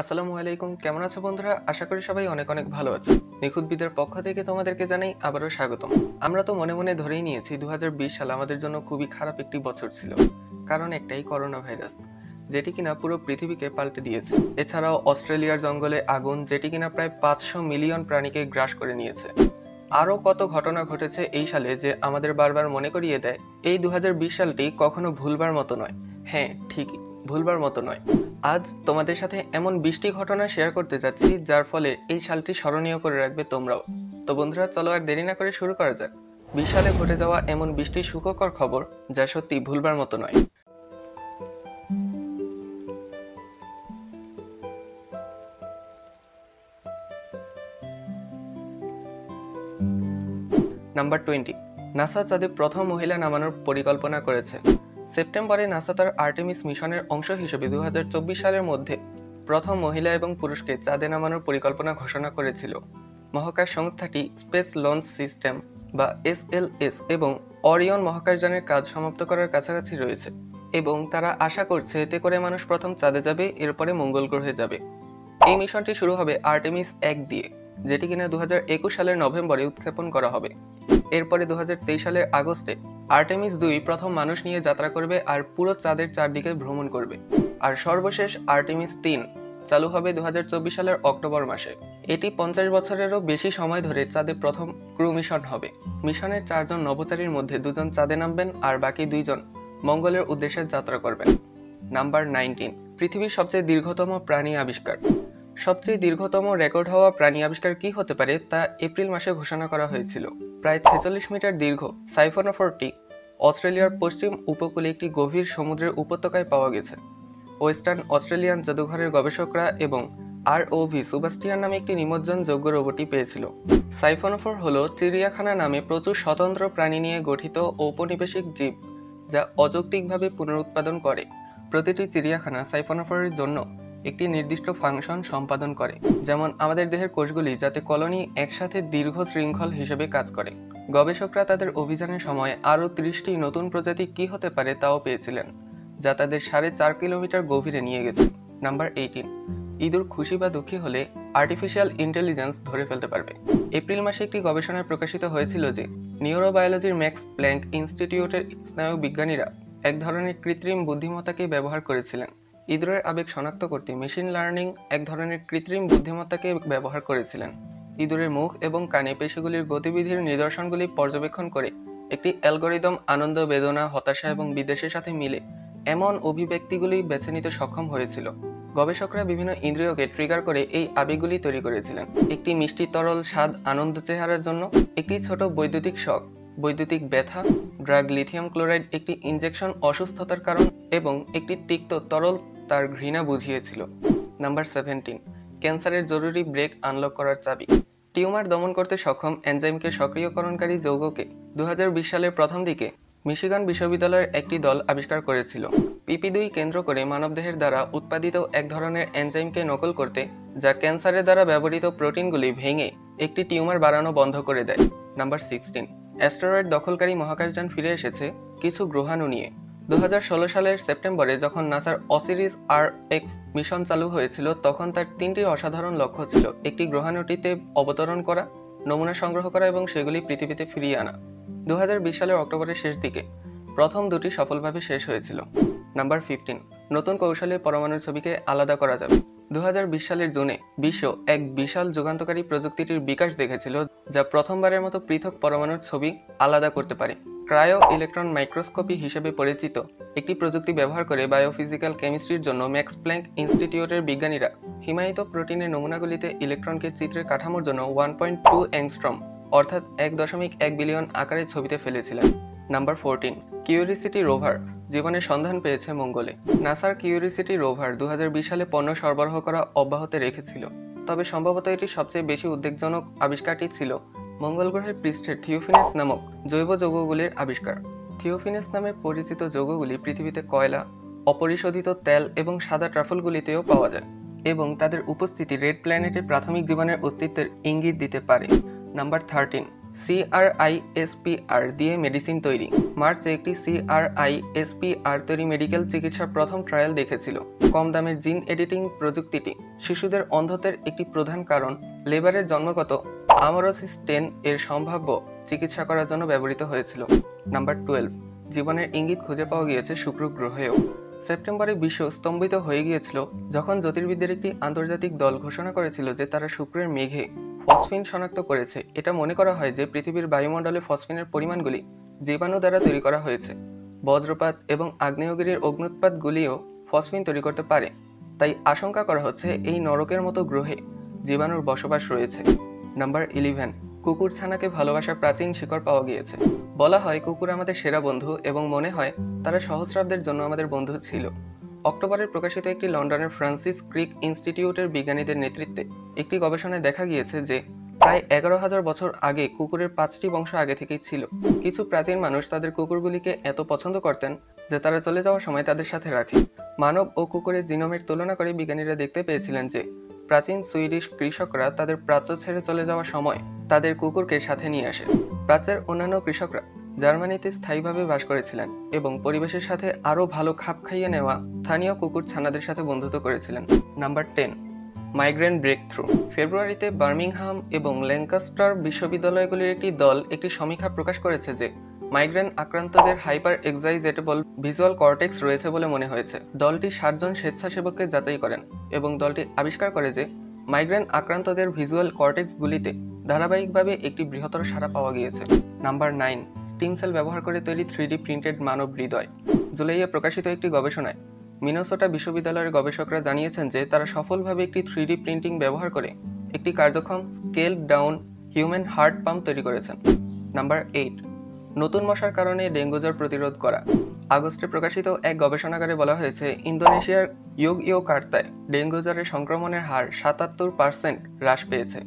আসসালামু আলাইকুম, কেমন আছো বন্ধুরা? আশা করি সবাই অনেক অনেক ভালো আছো। নিখুঁতবিদের পক্ষ থেকে তোমাদেরকে জানাই আবারও স্বাগতম। আমরা তো মনে মনে ধরেই নিয়েছি 2020 সাল আমাদের জন্য খুবই খারাপ একটি বছর ছিল। কারণ একটাই, করোনা ভাইরাস, যেটি কিনা পুরো পৃথিবীকে পাল্টে দিয়েছে। এছাড়াও অস্ট্রেলিয়ার জঙ্গলে আগুন, যেটি কিনা প্রায় 500 মিলিয়ন প্রাণীকে গ্রাস করে নিয়েছে। আরও কত ঘটনা ঘটেছে এই সালে যে আমাদের বারবার মনে করিয়ে দেয় এই 2020 সালটি কখনো ভুলবার মতো নয়। হ্যাঁ, ঠিকই, ভুলবার মতো নয়। আজ তোমাদের সাথে এমন 20টি ঘটনা শেয়ার করতে যাচ্ছি যার ফলে এই সালটি স্মরণীয় করে রাখবে তোমরাও। তো বন্ধুরা, চলো আর দেরি না করে শুরু করা যাক 20 সালে ঘটে যাওয়া এমন 20টি সুখকর খবর যা সত্যি ভুলবার মতো নয়। নাম্বার 20, নাসা চাঁদে প্রথম মহিলা নামানোর পরিকল্পনা করেছে। সেপ্টেম্বরে নাসা তার আর্টেমিস মিশনের অংশ হিসেবে 2024 সালের মধ্যে প্রথম মহিলা এবং পুরুষকে চাঁদে নামানোর পরিকল্পনা ঘোষণা করেছিল। মহাকাশ সংস্থাটি স্পেস লঞ্চ সিস্টেম বা SLS এবং অরিয়ন মহাকাশযানের কাজ সমাপ্ত করার কাছাকাছি রয়েছে এবং তারা আশা করছে এতে করে মানুষ প্রথম চাঁদে যাবে, এরপরে মঙ্গল গ্রহে যাবে। এই মিশনটি শুরু হবে আর্টেমিস 1 দিয়ে, যেটি কিনা 2021 সালের নভেম্বরে উৎক্ষেপণ করা হবে। এরপরে 2023 সালের আগস্টে আর্টেমিস 2 প্রথম মানুষ নিয়ে যাত্রা করবে আর পুরো চাঁদের চারদিকে ভ্রমণ করবে। আর সর্বশেষ আর্টেমিস 3 চালু হবে 2024 সালের অক্টোবর মাসে। এটি 50 বছরেরও বেশি সময় ধরে চাঁদে প্রথম ক্রু মিশন হবে। মিশনের 4 জন নভোচারীর মধ্যে 2 জন চাঁদে নামবেন আর বাকি 2 জন মঙ্গলের উদ্দেশ্যে যাত্রা করবেন। নাম্বার 19, পৃথিবীর সবচেয়ে দীর্ঘতম প্রাণী আবিষ্কার। সবচেয়ে দীর্ঘতম রেকর্ড হওয়া প্রাণী আবিষ্কার কি হতে পারে তা এপ্রিল মাসে ঘোষণা করা হয়েছিল। প্রায় 46 মিটার দীর্ঘ সাইফোনোফরটি অস্ট্রেলিয়ার পশ্চিম উপকূলে একটি গভীর সমুদ্রের উপত্যকায় পাওয়া গেছে। ওয়েস্টার্ন অস্ট্রেলিয়ান জাদুঘরের গবেষকরা এবং ROV সুবাস্টিয়ান নামে একটি নিমজ্জনযোগ্য রোবটটি পেয়েছিল। সাইফোনোফর হলো চিড়িয়াখানা নামে প্রচুর স্বতন্ত্র প্রাণী নিয়ে গঠিত ঔপনিবেশিক জীব যা অযৌক্তিকভাবে পুনরুৎপাদন করে। প্রতিটি চিড়িয়াখানা সাইফোনোফরের জন্য একটি নির্দিষ্ট ফাংশন সম্পাদন করে, যেমন আমাদের দেহের কোষগুলি যাতে কলোনি একসাথে দীর্ঘ শৃঙ্খল হিসেবে কাজ করে। গবেষকরা তাদের অভিযানের সময় আরও 30টি নতুন প্রজাতি কি হতে পারে তাও পেয়েছিলেন, যা তাদের 4.5 কিলোমিটার গভীরে নিয়ে গেছে। নাম্বার 18, ইঁদুর খুশি বা দুঃখী হলে আর্টিফিশিয়াল ইন্টেলিজেন্স ধরে ফেলতে পারবে। এপ্রিল মাসে একটি গবেষণায় প্রকাশিত হয়েছিল যে নিউরোবায়োলজির ম্যাক্স প্ল্যাঙ্ক ইনস্টিটিউটের স্নায়ু বিজ্ঞানীরা এক ধরনের কৃত্রিম বুদ্ধিমত্তাকে ব্যবহার করেছিলেন। ইঁদুরের আবেগ শনাক্ত করতে মেশিন লার্নিং এক ধরনের কৃত্রিম বুদ্ধিমত্তাকে ব্যবহার করেছিলেন। ইঁদুরের মুখ এবং কানে পেশিগুলির গতিবিধির নিদর্শনগুলি পর্যবেক্ষণ করে একটি অ্যালগরিদম আনন্দ, বেদনা, হতাশা এবং বিদ্বেষের সাথে মিলে এমন অভিব্যক্তিগুলি বেছে নিতে সক্ষম হয়েছিল। গবেষকরা বিভিন্ন ইন্দ্রিয়কে ট্রিগার করে এই আবেগগুলি তৈরি করেছিলেন। একটি মিষ্টি তরল স্বাদ আনন্দ চেহারার জন্য, একটি ছোট বৈদ্যুতিক শক বৈদ্যুতিক ব্যথা, ড্রাগ লিথিয়াম ক্লোরাইড একটি ইনজেকশন অসুস্থতার কারণ এবং একটি তিক্ত তরল তার ঘৃণা বুঝিয়েছিল। নাম্বার 17, ক্যান্সারের জরুরি ব্রেক আনলক করার চাবি। টিউমার দমন করতে সক্ষম এনজাইমকে সক্রিয়করণকারী যৌগকে 2020 সালের প্রথম দিকে মিশিগান বিশ্ববিদ্যালয়ের একটি দল আবিষ্কার করেছিল। PP2 কেন্দ্র করে মানবদেহের দ্বারা উৎপাদিত এক ধরনের এনজাইমকে নকল করতে, যা ক্যান্সারের দ্বারা ব্যবহৃত প্রোটিনগুলি ভেঙে একটি টিউমার বাড়ানো বন্ধ করে দেয়। নাম্বার 16, অ্যাস্টেরয়েড দখলকারী মহাকাশযান ফিরে এসেছে কিছু গ্রহাণু নিয়ে। 2016 সালের সেপ্টেম্বরে যখন নাসার অসিরিস RX মিশন চালু হয়েছিল, তখন তার 3টি অসাধারণ লক্ষ্য ছিল: একটি গ্রহাণুটিতে অবতরণ করা, নমুনা সংগ্রহ করা এবং সেগুলি পৃথিবীতে ফিরিয়ে আনা। 2020 সালের অক্টোবরের শেষ দিকে প্রথম দুটি সফলভাবে শেষ হয়েছিল। নাম্বার 15, নতুন কৌশলে পরমাণুর ছবিকে আলাদা করা যাবে। 2020 সালের জুনে বিশ্ব এক বিশাল যুগান্তকারী প্রযুক্তিটির বিকাশ দেখেছিল, যা প্রথমবারের মতো পৃথক পরমাণুর ছবি আলাদা করতে পারে। ক্রায়ো ইলেকট্রন মাইক্রোস্কোপি হিসেবে পরিচিত একটি প্রযুক্তি ব্যবহার করে বায়োফিজিক্যাল কেমিস্ট্রির জন্য ম্যাক্স প্ল্যাঙ্ক ইনস্টিটিউটের বিজ্ঞানীরা হিমায়িত প্রোটিনের নমুনাগুলিতে ইলেকট্রনকে চিত্রের কাঠামোর জন্য 1.2 অ্যাংস্ট্রম অর্থাৎ 1.1 বিলিয়ন আকারে ছবিতে ফেলেছিলেন। নাম্বার 14, কিউরিসিটি রোভার জীবনের সন্ধান পেয়েছে মঙ্গলে। নাসার কিউরিসিটি রোভার 2020 সালে পণ্য সরবরাহ করা অব্যাহত রেখেছিল, তবে সম্ভবত এটি সবচেয়ে বেশি উদ্বেগজনক আবিষ্কারটি ছিল মঙ্গল গ্রহের পৃষ্ঠের থিওফিনেস নামক জৈব যৌগগুলির আবিষ্কার। থিওফিনেস নামে পরিচিত যৌগগুলি পৃথিবীতে কয়লা, অপরিশোধিত তেল এবং সাদা ট্রাফলগুলিতেও পাওয়া যায় এবং তাদের উপস্থিতি রেড প্ল্যানেটের প্রাথমিক জীবনের অস্তিত্বের ইঙ্গিত দিতে পারে। নাম্বার 13, CRISPR দিয়ে মেডিসিন তৈরি। মার্চে একটি CRISPR তৈরি মেডিকেল চিকিৎসার প্রথম ট্রায়াল দেখেছিল। কম দামের জিন এডিটিং প্রযুক্তিটি শিশুদের অন্ধত্বের একটি প্রধান কারণ লেবারের জন্মগত আমোরোসিস 10 এর সম্ভাব্য চিকিৎসা করার জন্য ব্যবহৃত হয়েছিল। নাম্বার 12, জীবনের ইঙ্গিত খুঁজে পাওয়া গিয়েছে শুক্র গ্রহেও। সেপ্টেম্বরে বিশ্ব স্তম্ভিত হয়ে গিয়েছিল যখন জ্যোতির্বিদদের একটি আন্তর্জাতিক দল ঘোষণা করেছিল যে তারা শুক্রের মেঘে ফসফিন শনাক্ত করেছে। এটা মনে করা হয় যে পৃথিবীর বায়ুমণ্ডলে ফসফিনের পরিমাণগুলি জীবাণু দ্বারা তৈরি করা হয়েছে। বজ্রপাত এবং আগ্নেয়গিরির অগ্নুৎপাতগুলিও ফসফিন তৈরি করতে পারে। তাই আশঙ্কা করা হচ্ছে এই নরকের মতো গ্রহে জীবাণুর বসবাস রয়েছে। নাম্বার 11, কুকুর ছানাকে ভালোবাসার প্রাচীন শিকড় পাওয়া গিয়েছে। বলা হয় কুকুর আমাদের সেরা বন্ধু এবং মনে হয় তারা সহস্রাব্দের জন্য আমাদের বন্ধু ছিল। অক্টোবরে প্রকাশিত একটি লন্ডনের ফ্রান্সিস ক্রিক ইনস্টিটিউটের বিজ্ঞানীদের নেতৃত্বে একটি গবেষণায় দেখা গিয়েছে যে প্রায় 11,000 বছর আগে কুকুরের 5টি বংশ আগে থেকেই ছিল। কিছু প্রাচীন মানুষ তাদের কুকুরগুলিকে এত পছন্দ করতেন যে তারা চলে যাওয়ার সময় তাদের সাথে রাখে। মানব ও কুকুরের জিনোমের তুলনা করে বিজ্ঞানীরা দেখতে পেয়েছিলেন যে প্রাচীন সুইডিশ কৃষকরা তাদের প্রাচ্য ছেড়ে চলে যাওয়ার সময় তাদের কুকুরকে সাথে নিয়ে আসে। প্রাচ্যের অন্যান্য কৃষকরা জার্মানিতে স্থায়ীভাবে বাস করেছিলেন এবং পরিবেশের সাথে আরও ভালো খাপ খাইয়ে নেওয়া স্থানীয় কুকুর ছানাদের সাথে বন্ধুত্ব করেছিলেন। Number 10, migraine breakthrough. ফেব্রুয়ারিতে বার্মিংহাম এবং ল্যাঙ্কাস্টার বিশ্ববিদ্যালয়গুলির একটি দল একটি সমীক্ষা প্রকাশ করেছে যে মাইগ্রেন আক্রান্তদের হাইপার এক্সাইটেবল ভিজুয়াল কর্টেক্স রয়েছে বলে মনে হয়েছে। দলটি 60 জন স্বেচ্ছাসেবককে যাচাই করেন এবং দলটি আবিষ্কার করে যে মাইগ্রেন আক্রান্তদের ভিজুয়াল কর্টেক্সগুলিতে ধারাবাহিকভাবে একটি বৃহত্তর সাড়া পাওয়া গিয়েছে। নাম্বার 9, স্টিম সেল ব্যবহার করে তৈরি 3D প্রিন্টেড মানব হৃদয়। জুলাইয়ে প্রকাশিত একটি গবেষণায় মিনেসোটা বিশ্ববিদ্যালয়ের গবেষকরা জানিয়েছেন যে তারা সফলভাবে একটি 3D প্রিন্টিং ব্যবহার করে একটি কার্যক্ষম scale down human heart pump তৈরি করেছেন। নাম্বার 8, নতুন মশার কারণে ডেঙ্গু জ্বর প্রতিরোধ করা। আগস্টে প্রকাশিত এক গবেষণাগারে বলা হয়েছে ইন্দোনেশিয়ার ইয়োগইয়াকার্তায় ডেঙ্গু জ্বরের সংক্রমণের হার 77% হ্রাস পেয়েছে।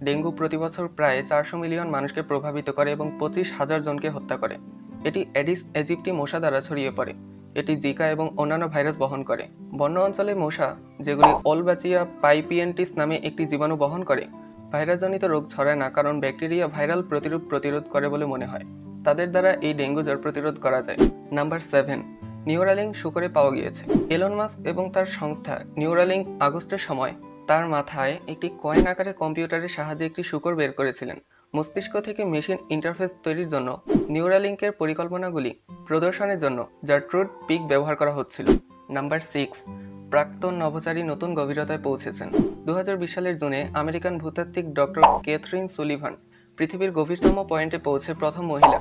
ডেঙ্গু প্রতি বছর প্রায় 400 মিলিয়ন মানুষকে প্রভাবিত করে এবং 25,000 জনকে হত্যা করে। এটি এডিস ইজিপ্টি মশা দ্বারা ছড়িয়ে পড়ে। এটি জিকা এবং অন্যান্য ভাইরাস বহন করে। বন্য অঞ্চলে মশা, যেগুলি অলবাচিয়া পাইপিয়েন্টিস নামে একটি জীবাণু বহন করে, ভাইরাসজনিত রোগ ছড়ায় না কারণ ব্যাকটেরিয়া ভাইরাল প্রতিরোধ করে বলে মনে হয়। তাদের দ্বারা এই ডেঙ্গু জ্বর প্রতিরোধ করা যায়। নাম্বার 7, নিউরালিঙ্ক শুকরে পাওয়া গিয়েছে। এলন মাস্ক এবং তার সংস্থা নিউরালিঙ্ক আগস্টের সময় তার মাথায় একটি কয়েন আকারে কম্পিউটারের সাহায্যে একটি শুকর বের করেছিলেন। মস্তিষ্ক থেকে মেশিন ইন্টারফেস তৈরির জন্য নিউরালিঙ্কের পরিকল্পনাগুলি প্রদর্শনের জন্য জার্ট্রুড পিক ব্যবহার করা হচ্ছিল। নাম্বার 6, প্রাক্তন নভোচারী নতুন গভীরতায় পৌঁছেছেন। 2020 সালের জুনে আমেরিকান ভূতাত্ত্বিক ডক্টর ক্যাথরিন সুলিভান পৃথিবীর গভীরতম পয়েন্টে পৌঁছে প্রথম মহিলা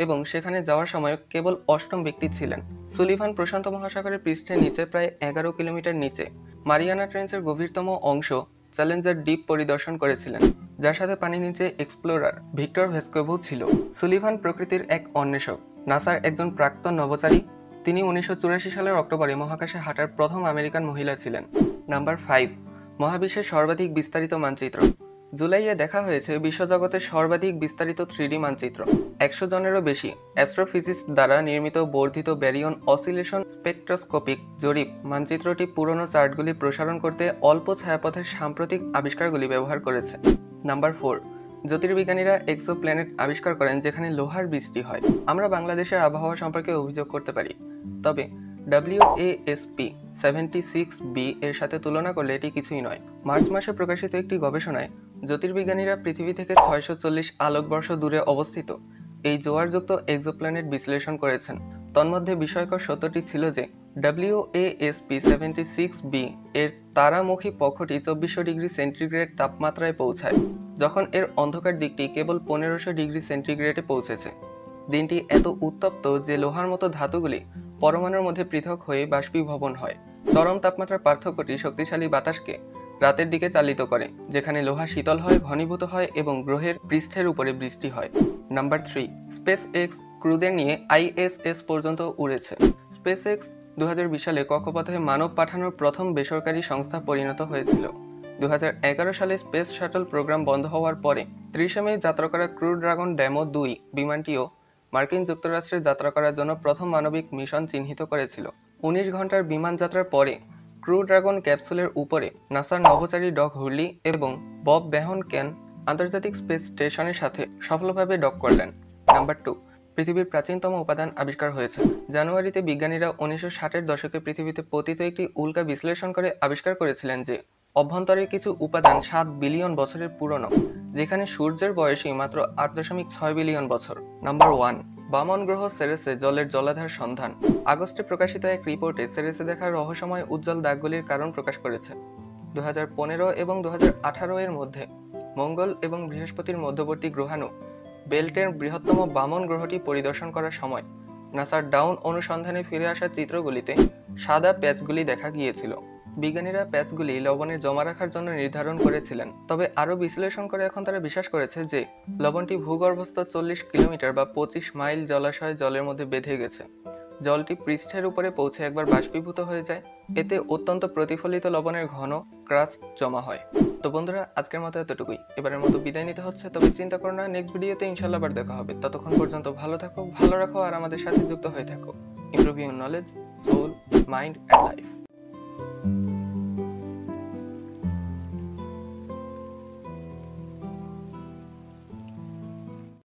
এবং সেখানে যাওয়ার সময় কেবল 8ম ব্যক্তি ছিলেন। সুলিভান প্রশান্ত মহাসাগরের পৃষ্ঠের নিচে প্রায় 11 কিলোমিটার নিচে মারিয়ানা ট্রেঞ্চের গভীরতম অংশ চ্যালেঞ্জার ডিপ পরিদর্শন করেছিলেন, যার সাথে পানির নিচে এক্সপ্লোরার ভিক্টর ভেস্কোভও ছিল। সুলিভান প্রকৃতির এক অন্বেষক, নাসার একজন প্রাক্তন নভোচারী। তিনি 1984 সালের অক্টোবরে মহাকাশে হাঁটার প্রথম আমেরিকান মহিলা ছিলেন। নাম্বার 5, মহাবিশ্বের সর্বাধিক বিস্তারিত মানচিত্র। জুলাইয়ে দেখা হয়েছে বিশ্বজগতের সর্বাধিক বিস্তারিত 3D মানচিত্র। 100 জনেরও বেশি অ্যাস্ট্রোফিজিস্ট দ্বারা নির্মিত বর্ধিত ব্যারিয়ন অসিলেশন স্পেকট্রোস্কোপিক জরিপ মানচিত্রটি পুরনো চার্টগুলি প্রসারণ করতে অল্প ছায়াপথের সাম্প্রতিক আবিষ্কারগুলি ব্যবহার করেছে। নাম্বার 4, জ্যোতির্বিজ্ঞানীরা এক্সোপ্ল্যানেট আবিষ্কার করেন যেখানে লোহার বৃষ্টি হয়। আমরা বাংলাদেশের আবহাওয়া সম্পর্কে অভিযোগ করতে পারি, তবে WASP-76b এর সাথে তুলনা করলে এটি কিছুই নয়। মার্চ মাসে প্রকাশিত একটি গবেষণায় জ্যোতির্বিজ্ঞানীরা পৃথিবী থেকে 640 আলোকবর্ষ দূরে অবস্থিত এই জোয়ারযুক্ত এক্সোপ্ল্যানেট বিশ্লেষণ করেছেন। তন্মধ্যে বিস্ময়কর সত্যটি ছিল যে WASP-76b এর তারামুখী পক্ষটি 2400 ডিগ্রি সেন্টিগ্রেড তাপমাত্রায় পৌঁছায়, যখন এর অন্ধকার দিকটি কেবল 1500 ডিগ্রি সেন্টিগ্রেডে পৌঁছেছে। দিনটি এত উত্তপ্ত যে লোহার মতো ধাতুগুলি পরমাণুর মধ্যে পৃথক হয়ে বাষ্পীভবন হয়। চরম তাপমাত্রার পার্থক্যটি শক্তিশালী বাতাসকে রাতের দিকে চালিত করে, যেখানে লোহা শীতল হয়, ঘনীভূত হয় এবং গ্রহের পৃষ্ঠের উপরে বৃষ্টি হয়। নাম্বার 3, স্পেস এক্স ক্রুদের নিয়ে ISS পর্যন্ত উড়েছে। স্পেস এক্স 2020 সালে কক্ষপথে মানব পাঠানোর প্রথম বেসরকারি সংস্থা পরিণত হয়েছিল। 2011 সালে স্পেস শাটল প্রোগ্রাম বন্ধ হওয়ার পরে 30 মে যাত্রা করা ক্রু ড্রাগন ডেমো 2 বিমানটিও মার্কিন যুক্তরাষ্ট্রে যাত্রা করার জন্য প্রথম মানবিক মিশন চিহ্নিত করেছিল। 19 ঘন্টার বিমান যাত্রার পরে ক্রু ড্রাগন ক্যাপসুলের উপরে নাসার নভোচারী ডগ হুরলি এবং বব বেহনকেন আন্তর্জাতিক স্পেস স্টেশনের সাথে সফলভাবে ডক করলেন। নাম্বার 2, পৃথিবীর প্রাচীনতম উপাদান আবিষ্কার হয়েছে। জানুয়ারিতে বিজ্ঞানীরা 1960-এর দশকে পৃথিবীতে পতিত একটি উল্কা বিশ্লেষণ করে আবিষ্কার করেছিলেন যে অভ্যন্তরের কিছু উপাদান 7 বিলিয়ন বছরের পুরনো, যেখানে সূর্যের বয়সই মাত্র 8.6 বিলিয়ন বছর। নাম্বার 1, বামন গ্রহ সেরেসে জলের জলাধার সন্ধান। আগস্টে প্রকাশিত এক রিপোর্টে সেরেসে দেখা রহস্যময় উজ্জ্বল দাগগুলির কারণ প্রকাশ করেছে। 2015 এবং 2018 এর মধ্যে মঙ্গল এবং বৃহস্পতির মধ্যবর্তী গ্রহাণু বেল্টের বৃহত্তম বামন গ্রহটি পরিদর্শন করার সময় নাসার ডাউন অনুসন্ধানে ফিরে আসা চিত্রগুলিতে সাদা প্যাচগুলি দেখা গিয়েছিল। বিজ্ঞানীরা প্যাচগুলি লবণে জমা রাখার জন্য নির্ধারণ করেছিলেন, তবে আরও বিশ্লেষণ করে এখন তারা বিশ্বাস করেছে যে লবণটি ভূগর্ভস্থ 40 কিলোমিটার বা 25 মাইল জলাশয় জলের মধ্যে বেঁধে গেছে। জলটি পৃষ্ঠের উপরে পৌঁছে একবার বাষ্পীভূত হয়ে যায়। এতে অত্যন্ত প্রতিফলিত লবণের ঘন ক্রাস্ট জমা হয়। তো বন্ধুরা, আজকের মতো এতটুকুই। এবারের মতো বিদায় নিতে হচ্ছে, তবে চিন্তা করো না, নেক্সট ভিডিওতে ইনশাল্লাহ আবার দেখা হবে। ততক্ষণ পর্যন্ত ভালো থাকো, ভালো রাখো আর আমাদের সাথে যুক্ত হয়ে থাকো। Improve your knowledge, soul, mind and life.